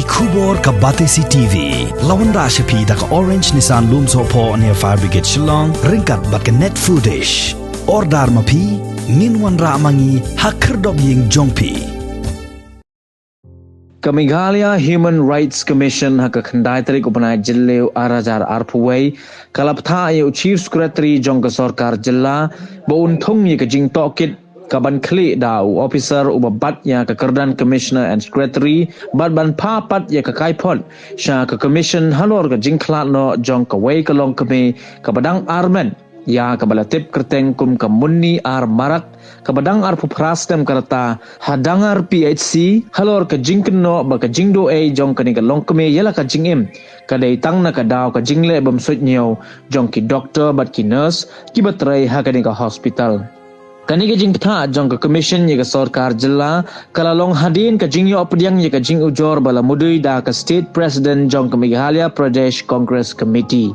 Khubor ka Batesi TV. Lawan Rashapi da ka Orange Nissan Looms Hopo near Fire Brigade Shillong. Ringkat bat ka net footage. Ordar mapi. Minwan ra mangi hakerdog ying jongpi. Meghalaya Human Rights Commission hakakhandai tarik upanai jileu arajar arpuwei kalaptha ye Chief Secretary jongka sarkar jilla baun thong ye ka jing tokit kaban khli dau officer ubabat ya ka kerdan commissioner and secretary ban papat ya ka kaipot sha ka commission halor ka jing khlat no jongka wei ka long kame ka badang armen ya ka balatip kerteng kum ka munni ar marak ka badang ar pupras tem karata hadangar PHC halor ka jingkno ba ka jingdo e jongka ni ka long kame yala ka jingim ka dei tang na ka daw ka jingle bam sut nyau jongki doctor bat ki nurse ki batrai ha ka ni ka hospital kani ka jing tha jong ka commission ye ka sarkar jilla kala long hadin ka jing yo apdiang ye ka jing ujor bala mudui da ka state president jong ka Meghalaya Pradesh Congress Committee